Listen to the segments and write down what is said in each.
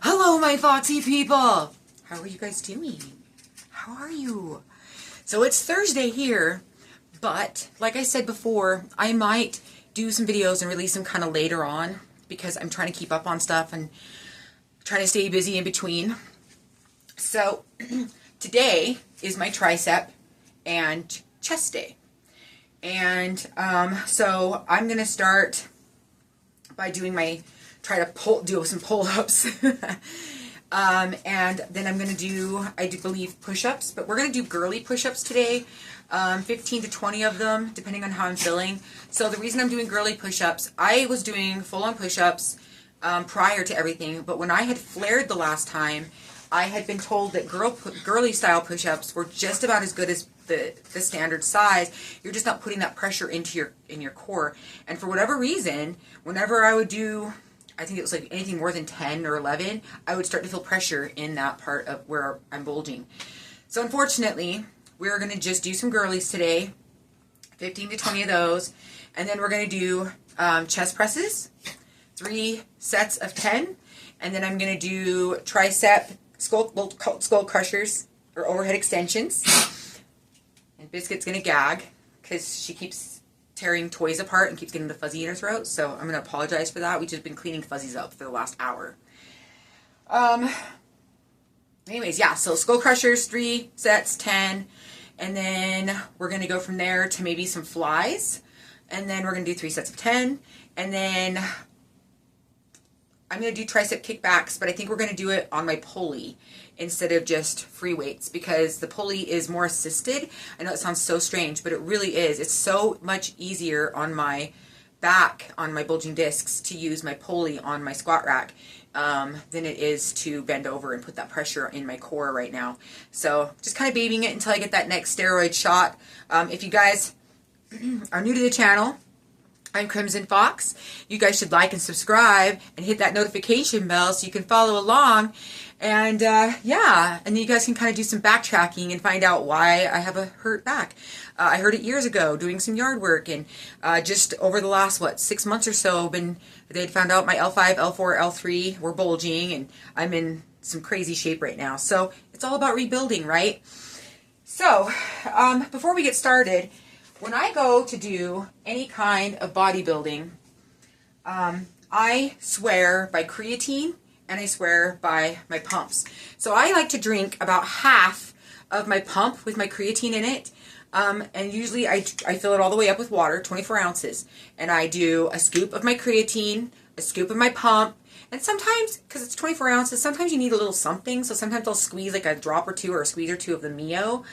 Hello, my foxy people. How are you guys doing? How are you? So it's Thursday here, but like I said before, I might do some videos and release them kind of later on because I'm trying to keep up on stuff and trying to stay busy in between. So today is my tricep and chest day. And so I'm going to start by doing do some pull-ups. And then I'm going to do, I do believe, push-ups, but we're going to do girly push-ups today, 15 to 20 of them, depending on how I'm feeling. So the reason I'm doing girly push-ups, I was doing full-on push-ups prior to everything, but when I had flared the last time, I had been told that girly style push-ups were just about as good as the standard size. You're just not putting that pressure into your core. And for whatever reason, whenever I would do, I think it was like anything more than 10 or 11, I would start to feel pressure in that part of where I'm bulging. So unfortunately, we're going to just do some girlies today, 15 to 20 of those, and then we're going to do chest presses, 3 sets of 10, and then I'm going to do tricep skull crushers or overhead extensions. And Biscuit's going to gag because she keeps tearing toys apart and keeps getting the fuzzy in her throat. So I'm going to apologize for that. We've just been cleaning fuzzies up for the last hour. Anyways, yeah, so skull crushers, 3 sets, 10. And then we're going to go from there to maybe some flies. And then we're going to do 3 sets of 10. And then I'm going to do tricep kickbacks, but I think we're going to do it on my pulley instead of just free weights because the pulley is more assisted. I know it sounds so strange, but it really is. It's so much easier on my back, on my bulging discs, to use my pulley on my squat rack than it is to bend over and put that pressure in my core right now. So just kind of babying it until I get that next steroid shot. If you guys are new to the channel, I'm Crimson Fox. You guys should like and subscribe and hit that notification bell so you can follow along. And yeah, and then you guys can kind of do some backtracking and find out why I have a hurt back. I heard it years ago doing some yard work, and just over the last, 6 months or so, they'd found out my L5, L4, L3 were bulging, and I'm in some crazy shape right now. So it's all about rebuilding, right? So before we get started, when I go to do any kind of bodybuilding, I swear by creatine and I swear by my pumps. So I like to drink about half of my pump with my creatine in it. And usually I fill it all the way up with water, 24 ounces. And I do a scoop of my creatine, a scoop of my pump. And sometimes, because it's 24 ounces, sometimes you need a little something. So sometimes I'll squeeze like a drop or two or a squeeze or two of the Mio.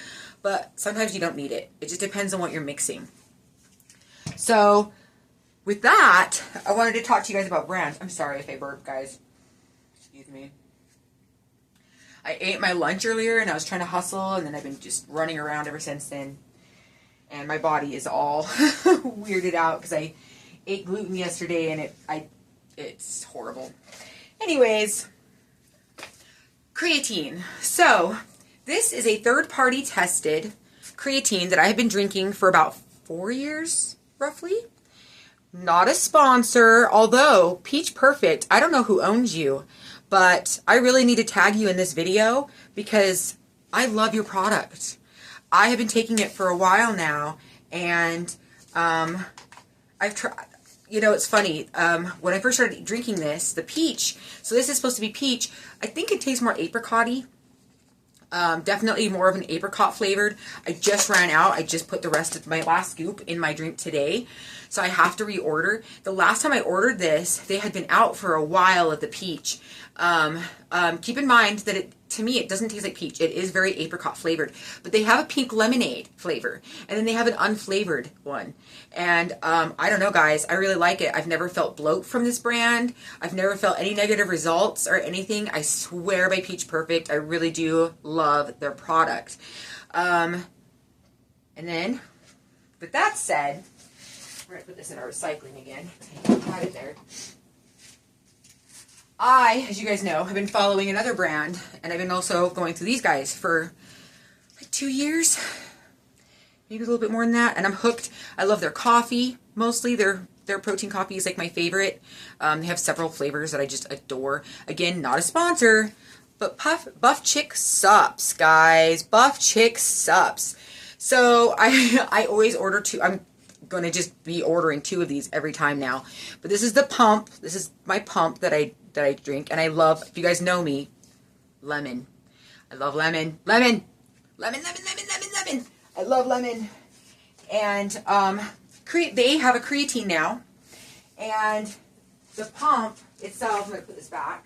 But sometimes you don't need it. It just depends on what you're mixing. So with that, I wanted to talk to you guys about brands. I'm sorry if I burp, guys. Excuse me. I ate my lunch earlier and I was trying to hustle, and then I've been just running around ever since then. And my body is all weirded out because I ate gluten yesterday and it's horrible. Anyways, creatine. So this is a third-party tested creatine that I have been drinking for about 4 years, roughly. Not a sponsor, although Peach Perfect, I don't know who owns you, but I really need to tag you in this video because I love your product. I have been taking it for a while now, and I've tried. You know, it's funny. When I first started drinking this, the peach, so this is supposed to be peach, I think it tastes more apricot-y. Definitely more of an apricot flavored. I just ran out. I just put the rest of my last scoop in my drink today. So I have to reorder. The last time I ordered this, they had been out for a while of the peach. Keep in mind that to me, it doesn't taste like peach. It is very apricot flavored. But they have a pink lemonade flavor. And then they have an unflavored one. And I don't know, guys. I really like it. I've never felt bloat from this brand. I've never felt any negative results or anything. I swear by Peach Perfect. I really do love their product. And then, with that said, we're going to put this in our recycling again. Had it there. I, as you guys know, have been following another brand, and I've been also going through these guys for like 2 years, maybe a little bit more than that, and I'm hooked. I love their coffee, mostly their Their protein coffee is like my favorite. They have several flavors that I just adore. Again, not a sponsor, but Buff Chick Sups, guys. Buff Chick Sups. So I always order 2. I'm going to just be ordering 2 of these every time now. But this is the pump. This is my pump that I drink. And I love, if you guys know me, lemon. I love lemon. Lemon. Lemon, lemon, lemon, lemon, lemon. I love lemon. And they have a creatine now. And the pump itself, I'm going to put this back.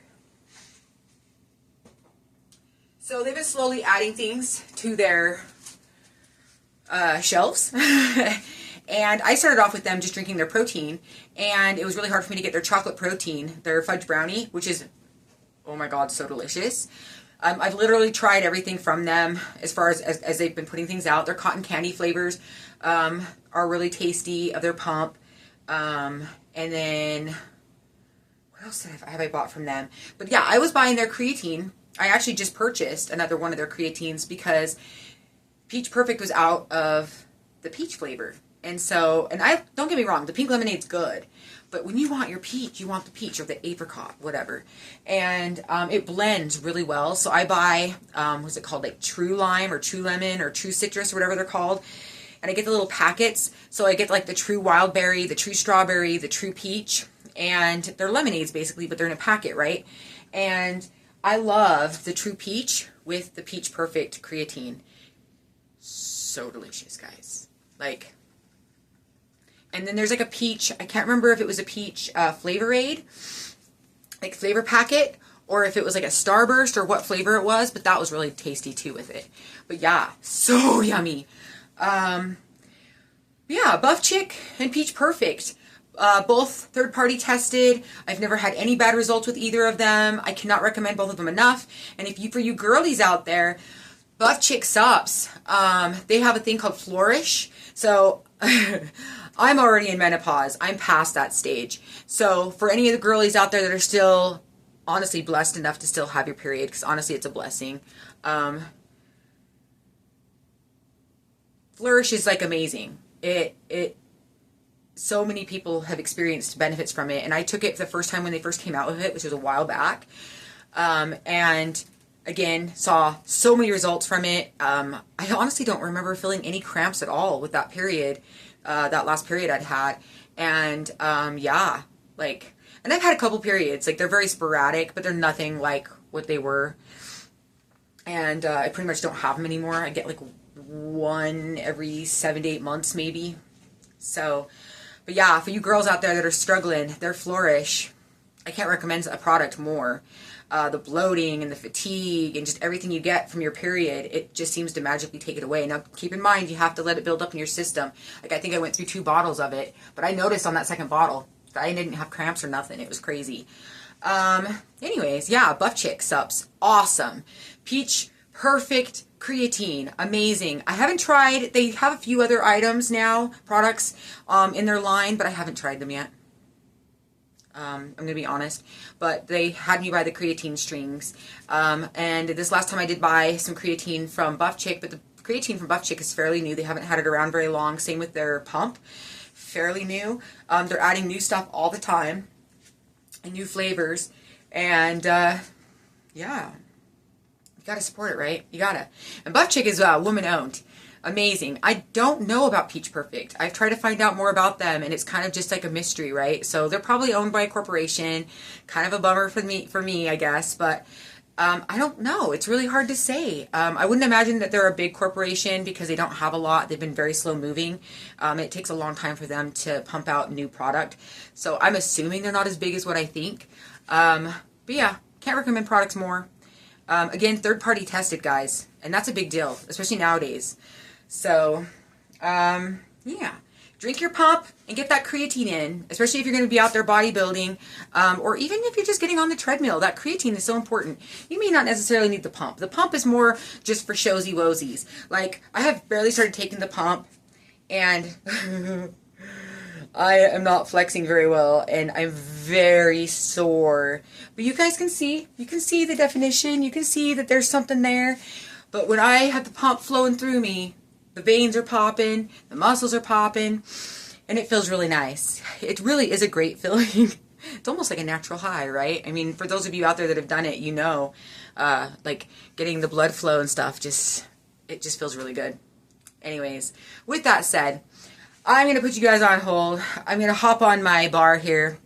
So they've been slowly adding things to their shelves. And I started off with them just drinking their protein. And it was really hard for me to get their chocolate protein, their fudge brownie, which is, oh my God, so delicious. I've literally tried everything from them as far as they've been putting things out. Their cotton candy flavors are really tasty of their pump. And then, what else have I bought from them? But yeah, I was buying their creatine. I actually just purchased another one of their creatines because Peach Perfect was out of the peach flavor. And so, don't get me wrong, the pink lemonade's good. But when you want your peach, you want the peach or the apricot, whatever. And it blends really well. So I buy, what's it called, like True Lime or True Lemon or True Citrus or whatever they're called. And I get the little packets. So I get like the True Wild Berry, the True Strawberry, the True Peach. And they're lemonades basically, but they're in a packet, right? And I love the True Peach with the Peach Perfect creatine. So delicious, guys. Like... And then there's like a peach, I can't remember if it was a peach Flavorade, like flavor packet, or if it was like a Starburst or what flavor it was, but that was really tasty too with it. But yeah, so yummy. Yeah, Buff Chick and Peach Perfect, both third-party tested. I've never had any bad results with either of them. I cannot recommend both of them enough. And for you girlies out there, Buff Chick Sups, they have a thing called Flourish. So... I'm already in menopause. I'm past that stage. So for any of the girlies out there that are still honestly blessed enough to still have your period, because honestly it's a blessing, Flourish is like amazing. So many people have experienced benefits from it, and I took it the first time when they first came out with it, which was a while back, and again saw so many results from it. I honestly don't remember feeling any cramps at all with that period. That last period I'd had. And, yeah, like, and I've had a couple periods, like, they're very sporadic, but they're nothing like what they were. And, I pretty much don't have them anymore. I get, like, one every 7 to 8 months, maybe. So, but yeah, for you girls out there that are struggling, their Flourish, I can't recommend a product more. The bloating and the fatigue and just everything you get from your period, it just seems to magically take it away. Now, keep in mind, you have to let it build up in your system. Like, I think I went through 2 bottles of it, but I noticed on that second bottle that I didn't have cramps or nothing. It was crazy. Anyways, yeah, Buff Chick Sups, awesome. Peach Perfect creatine, amazing. I haven't tried, they have a few other items now, products, in their line, but I haven't tried them yet. I'm going to be honest, but they had me buy the creatine strings, and this last time I did buy some creatine from Buff Chick, but the creatine from Buff Chick is fairly new. They haven't had it around very long. Same with their pump, fairly new. They're adding new stuff all the time, and new flavors, and yeah, you gotta support it, right? You gotta. And Buff Chick is woman-owned. Amazing. I don't know about Peach Perfect. I've tried to find out more about them, and it's kind of just like a mystery, right? So they're probably owned by a corporation. Kind of a bummer for me, I guess. But I don't know. It's really hard to say. I wouldn't imagine that they're a big corporation because they don't have a lot. They've been very slow moving. It takes a long time for them to pump out new product. So I'm assuming they're not as big as what I think. But yeah, can't recommend products more. Again, third-party tested, guys. And that's a big deal, especially nowadays. So, yeah, drink your pump and get that creatine in, especially if you're going to be out there bodybuilding, or even if you're just getting on the treadmill. That creatine is so important. You may not necessarily need the pump. The pump is more just for showsy wosies. Like, I have barely started taking the pump, and I am not flexing very well, and I'm very sore. But you guys can see the definition. You can see that there's something there. But when I have the pump flowing through me, the veins are popping, the muscles are popping, And it feels really nice. It really is a great feeling. It's almost like a natural high, right? I mean, for those of you out there that have done it, you know, like getting the blood flow and stuff, it just feels really good. Anyways, with that said, I'm going to put you guys on hold. I'm going to hop on my bar here,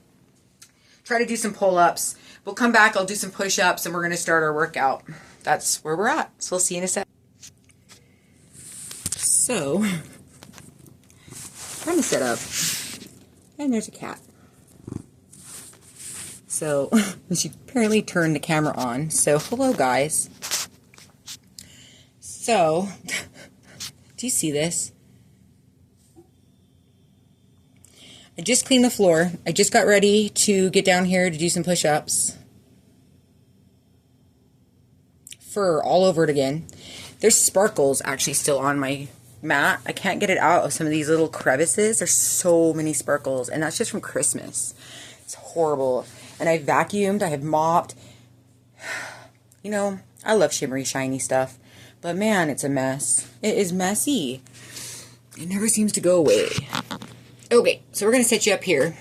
try to do some pull-ups. We'll come back, I'll do some push-ups, and we're going to start our workout. That's where we're at. So we'll see you in a sec. So, trying to set up, and there's a cat. So, she apparently turned the camera on. So, hello guys. So, do you see this? I just cleaned the floor. I just got ready to get down here to do some push-ups. Fur all over it again. There's sparkles actually still on my mat. I can't get it out of some of these little crevices. There's so many sparkles, and that's just from Christmas. It's horrible. And I vacuumed, I have mopped. You know, I love shimmery, shiny stuff. But man, it's a mess. It is messy. It never seems to go away. Okay, so we're going to set you up here.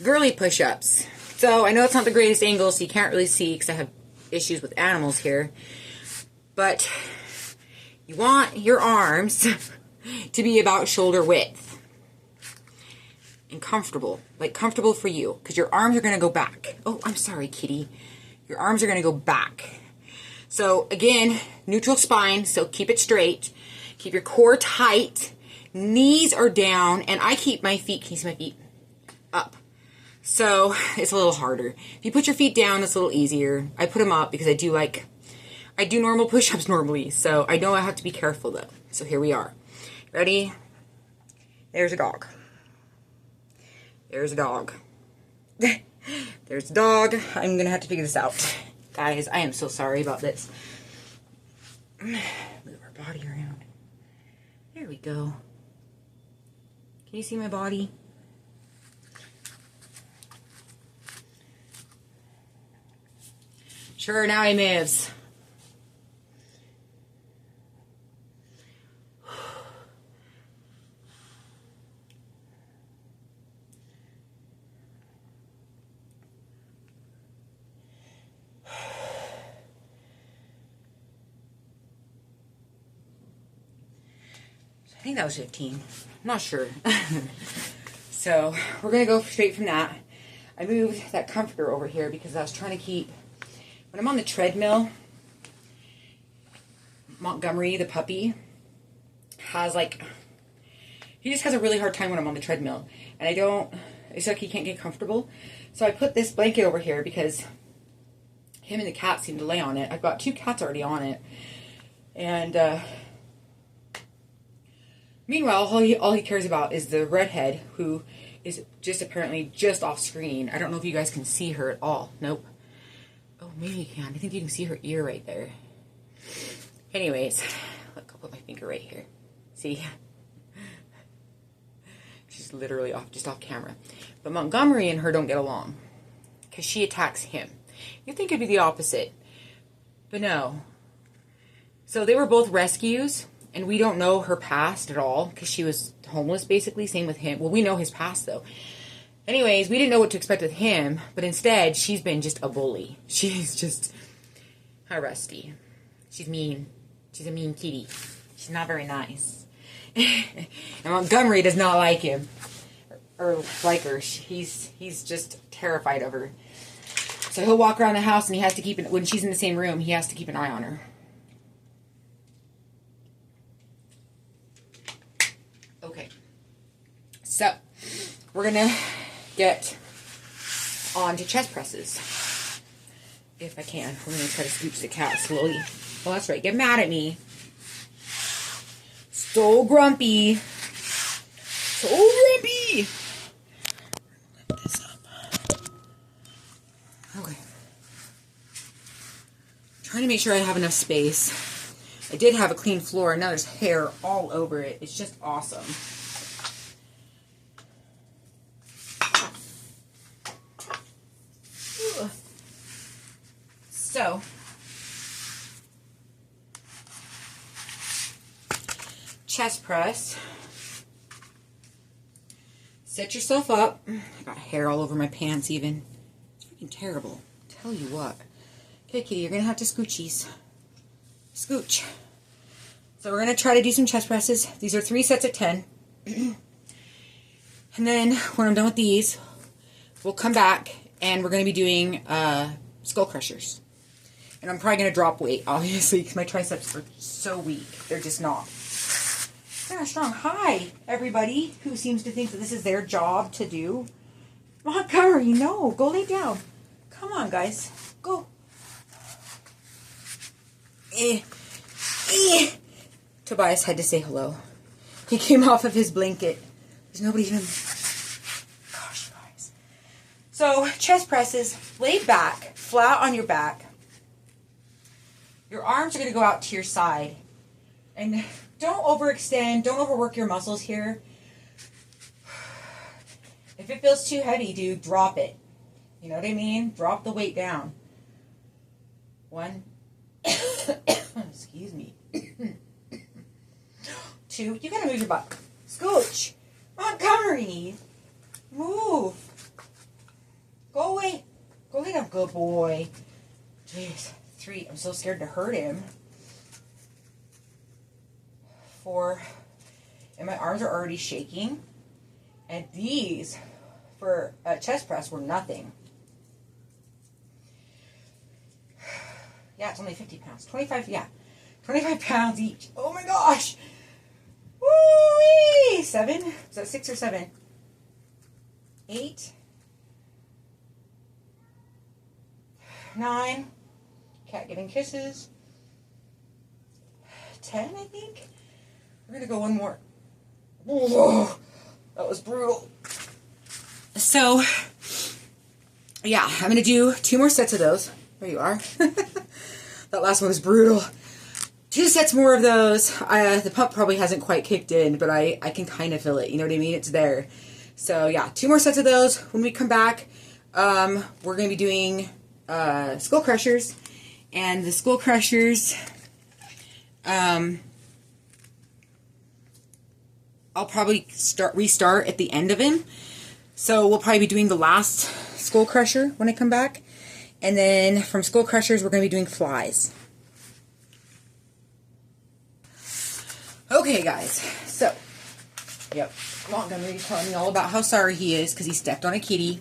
Girly push-ups. So I know it's not the greatest angle, so you can't really see because I have issues with animals here. But you want your arms to be about shoulder width. And comfortable. Like comfortable for you. Because your arms are going to go back. Oh, I'm sorry, kitty. Your arms are going to go back. So again, neutral spine, so keep it straight. Keep your core tight. Knees are down, and I keep my feet, can you see my feet? Up. So it's a little harder. If you put your feet down, it's a little easier. I put them up because I do normal push-ups normally, so I know I have to be careful though. So here we are. Ready? There's a dog. There's a dog. There's a dog. I'm gonna have to figure this out. Guys, I am so sorry about this. Move our body around. There we go. Can you see my body? Sure, now he moves. I think that was 15. I'm not sure. So we're going to go straight from that. I moved that comforter over here because I was trying to keep, when I'm on the treadmill, Montgomery, the puppy, has like, he just has a really hard time when I'm on the treadmill. And it's like he can't get comfortable. So I put this blanket over here because him and the cat seem to lay on it. I've got 2 cats already on it. And, meanwhile, all he cares about is the redhead, who is just apparently just off screen. I don't know if you guys can see her at all. Nope. Oh, maybe you can. I think you can see her ear right there. Anyways, look, I'll put my finger right here. See? She's literally just off camera. But Montgomery and her don't get along because she attacks him. You'd think it'd be the opposite, but no. So they were both rescues. And we don't know her past at all because she was homeless, basically. Same with him. Well, we know his past, though. Anyways, we didn't know what to expect with him. But instead, she's been just a bully. She's just... Hi, Rusty. She's mean. She's a mean kitty. She's not very nice. And Montgomery does not like him. Or like her. He's just terrified of her. So he'll walk around the house and he has to keep... When she's in the same room, he has to keep an eye on her. Okay, so we're going to get on to chest presses, if I can. I'm going to try to scooch the cat slowly. Oh, that's right, get mad at me. So grumpy. So grumpy. Lift this up. Okay. Trying to make sure I have enough space. I did have a clean floor, and now there's hair all over it. It's just awesome. So, chest press. Set yourself up. I got hair all over my pants even. It's freaking terrible. Tell you what. Okay, kitty, you're going to have to scoochies. Scooch. So we're going to try to do some chest presses. These are 3 sets of 10. And then when I'm done with these, we'll come back and we're going to be doing skull crushers. And I'm probably going to drop weight, obviously, because my triceps are so weak. They're just not. They're not strong. Hi, everybody who seems to think that this is their job to do. Montgomery, no. Go lay down. Come on, guys. Go. Tobias had to say hello. He came off of his blanket. There's nobody even... Gosh, guys. So, chest presses. Lay back. Flat on your back. Your arms are going to go out to your side. And don't overextend. Don't overwork your muscles here. If it feels too heavy, dude, drop it. You know what I mean? Drop the weight down. 1. Excuse me. 2. You got to move your butt. Scooch. Montgomery. Move. Go away. Go lay down. Good boy. Jeez. 3. I'm so scared to hurt him. 4. And my arms are already shaking. And these, for a chest press, were nothing. Yeah, it's only 50 pounds. 25, yeah. 25 pounds each. Oh my gosh. Woo-wee! 7? Is that 6 or 7? 8. 9. Cat giving kisses. 10, I think. We're going to go one more. Whoa, that was brutal. So, yeah, I'm going to do 2 more sets of those. There you are. That last one was brutal. 2 sets more of those. The pump probably hasn't quite kicked in, but I can kind of feel it. You know what I mean? It's there. So, yeah, 2 more sets of those. When we come back, we're going to be doing skull crushers. And the skull crushers, I'll probably restart at the end of him. So we'll probably be doing the last skull crusher when I come back. And then from skull crushers, we're going to be doing flies. Okay, guys. So, yep. Montgomery's telling me all about how sorry he is because he stepped on a kitty.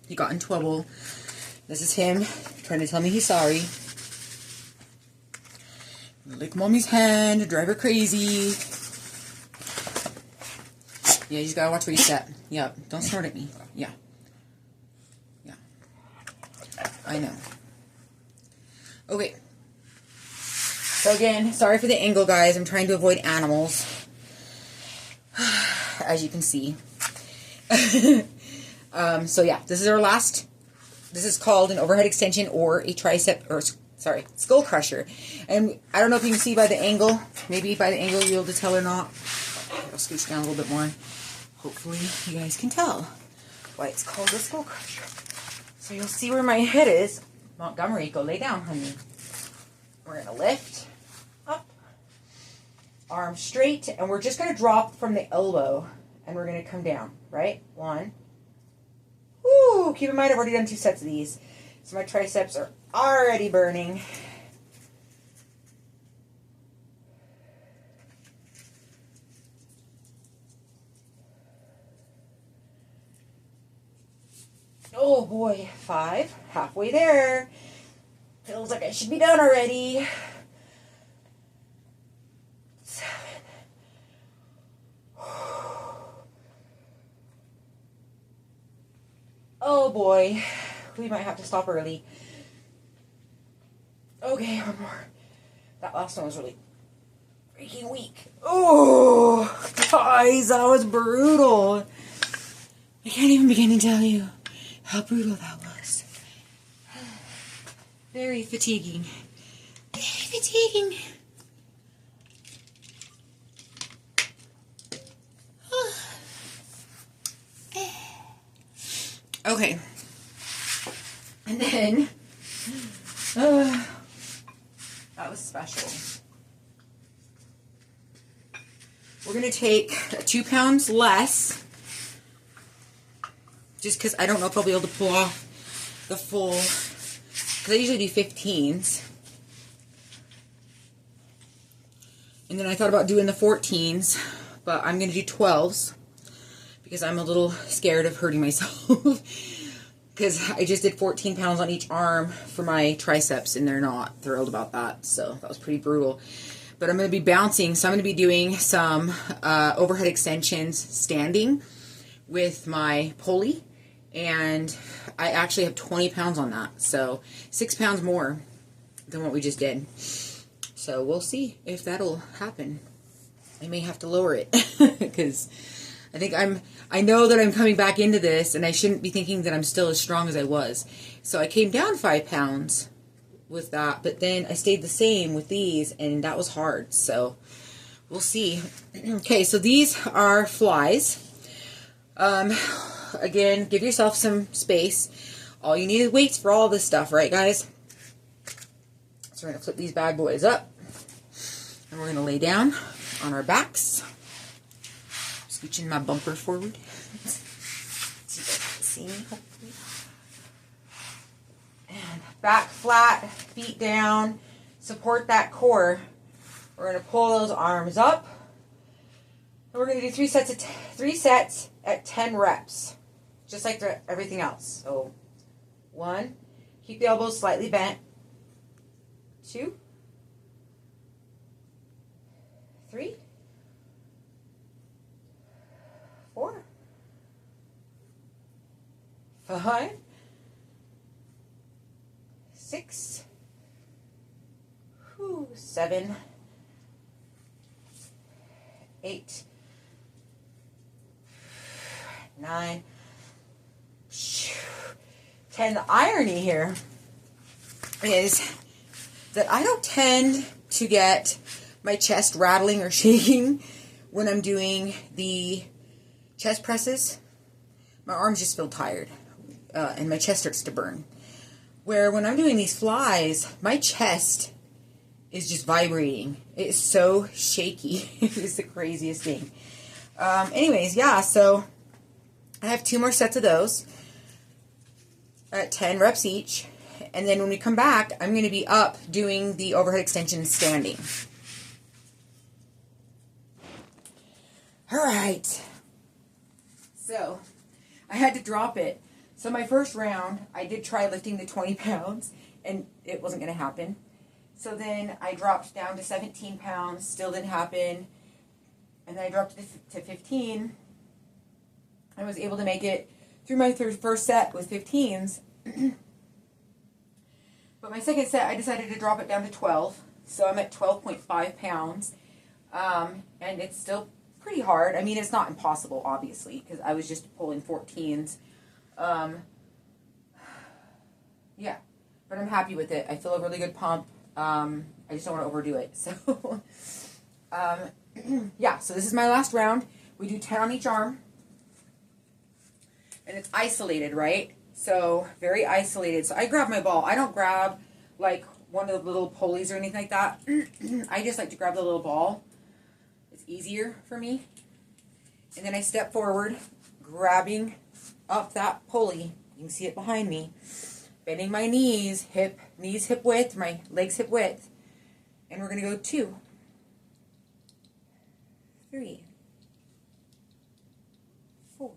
He got in trouble. This is him trying to tell me he's sorry. Lick mommy's hand, drive her crazy. Yeah, you just gotta watch where you step. Yep, don't snort at me. Yeah. Yeah. I know. Okay. So again, sorry for the angle, guys. I'm trying to avoid animals. As you can see. So yeah, this is our last. This is called an overhead extension or a tricep, or sorry, skull crusher. And I don't know if you can see by the angle. Maybe by the angle you'll be able to tell or not. I'll scooch down a little bit more. Hopefully you guys can tell why it's called a skull crusher. So you'll see where my head is. Montgomery, go lay down, honey. We're going to lift up, arm straight, and we're just going to drop from the elbow, and we're going to come down, right? 1. Woo! Keep in mind I've already done 2 sets of these, so my triceps are already burning. Oh boy, 5, halfway there. Feels like I should be done already. 7. Oh boy, we might have to stop early. Okay, one more. That last one was really freaking weak. Oh, guys, that was brutal. I can't even begin to tell you how brutal that was. Very fatiguing. Very fatiguing. Okay. And then, that was special. We're going to take 2 pounds less just because I don't know if I'll be able to pull off the full, because I usually do 15s. And then I thought about doing the 14s, but I'm going to do 12s because I'm a little scared of hurting myself. Because I just did 14 pounds on each arm for my triceps, and they're not thrilled about that. So that was pretty brutal. But I'm going to be bouncing, so I'm going to be doing some overhead extensions standing with my pulley. And I actually have 20 pounds on that. So 6 pounds more than what we just did. So we'll see if that'll happen. I may have to lower it because I know that I'm coming back into this, and I shouldn't be thinking that I'm still as strong as I was. So I came down 5 pounds with that, but then I stayed the same with these, and that was hard. So we'll see. Okay, so these are flies. Again, give yourself some space. All you need is weights for all this stuff, right, guys? So we're going to flip these bad boys up, and we're going to lay down on our backs. Scooching my bumper forward. See me, hopefully. And back flat, feet down. Support that core. We're going to pull those arms up. And we're going to do 3 sets at 10 reps. Just like everything else. So, 1. Keep the elbows slightly bent. 2. 3. 4. 5. 6. 7. 8. 9. 10. The irony here is that I don't tend to get my chest rattling or shaking when I'm doing the chest presses. My arms just feel tired, and my chest starts to burn. Where when I'm doing these flies, my chest is just vibrating. It is so shaky. It is the craziest thing. Anyways, yeah, so I have 2 more sets of those at 10 reps each. And then when we come back, I'm going to be up doing the overhead extension standing. All right. So I had to drop it. So my first round, I did try lifting the 20 pounds, and it wasn't going to happen. So then I dropped down to 17 pounds, still didn't happen. And then I dropped it to 15. I was able to make it through my first set with 15s. But my second set, I decided to drop it down to 12. So I'm at 12.5 pounds. And it's still pretty hard. I mean, it's not impossible, obviously, because I was just pulling 14s. Yeah, but I'm happy with it. I feel a really good pump. I just don't want to overdo it. So, yeah, so this is my last round. We do 10 on each arm. And it's isolated, right? So, very isolated. So, I grab my ball. I don't grab, like, one of the little pulleys or anything like that. I just like to grab the little ball. It's easier for me. And then I step forward, grabbing up that pulley. You can see it behind me. Bending my knees hip width, my legs hip width. And we're going to go 2, 3, 4,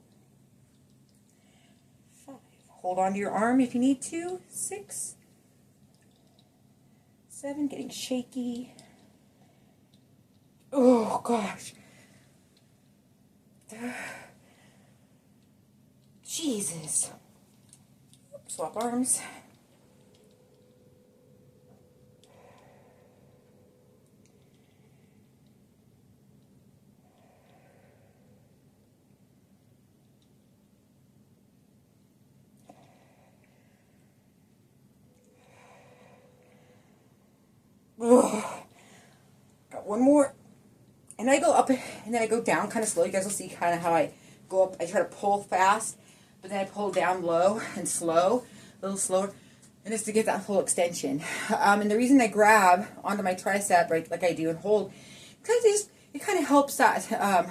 5. Hold on to your arm if you need to. 6, 7, getting shaky. Oh, gosh. Jesus. Swap arms. Ugh. Got one more. And I go up and then I go down kind of slow. You guys will see kind of how I go up. I try to pull fast, but then I pull down low and slow, a little slower. And it's to get that full extension. And the reason I grab onto my tricep, right, like I do, and hold, because it kind of helps that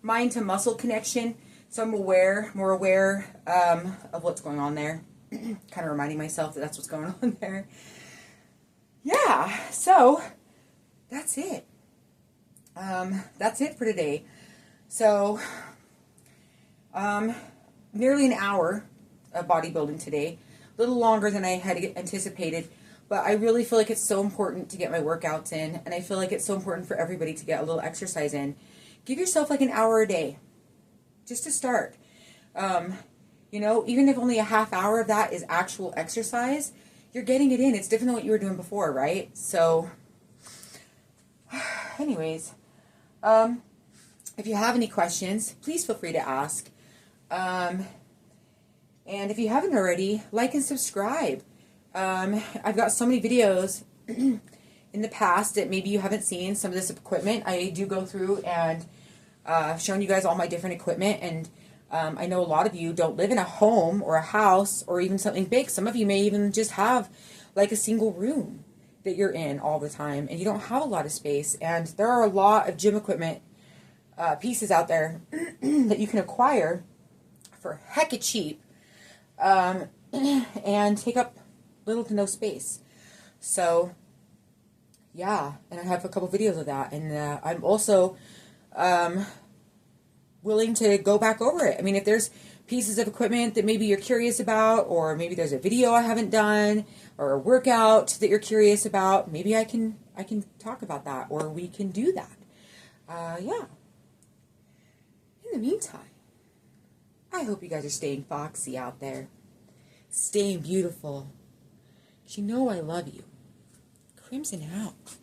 mind to muscle connection. So I'm more aware of what's going on there. Kind of reminding myself that that's what's going on there. Yeah, so that's it. That's it for today. So, nearly an hour of bodybuilding today. A little longer than I had anticipated, but I really feel like it's so important to get my workouts in, and I feel like it's so important for everybody to get a little exercise in. Give yourself like an hour a day, just to start. You know, even if only a half hour of that is actual exercise, you're getting it in. It's different than what you were doing before, right? So, anyways, if you have any questions, please feel free to ask. And if you haven't already, like and subscribe. I've got so many videos in the past that maybe you haven't seen some of this equipment. I do go through and shown you guys all my different equipment, and I know a lot of you don't live in a home or a house or even something big. Some of you may even just have like a single room that you're in all the time, and you don't have a lot of space. And there are a lot of gym equipment pieces out there that you can acquire for hecka cheap and take up little to no space. So yeah, and I have a couple videos of that, and I'm also willing to go back over it. I mean, if there's pieces of equipment that maybe you're curious about, or maybe there's a video I haven't done, or a workout that you're curious about, maybe I can talk about that, or we can do that. Yeah. In the meantime, I hope you guys are staying foxy out there, staying beautiful. 'Cause you know I love you. Crimson out.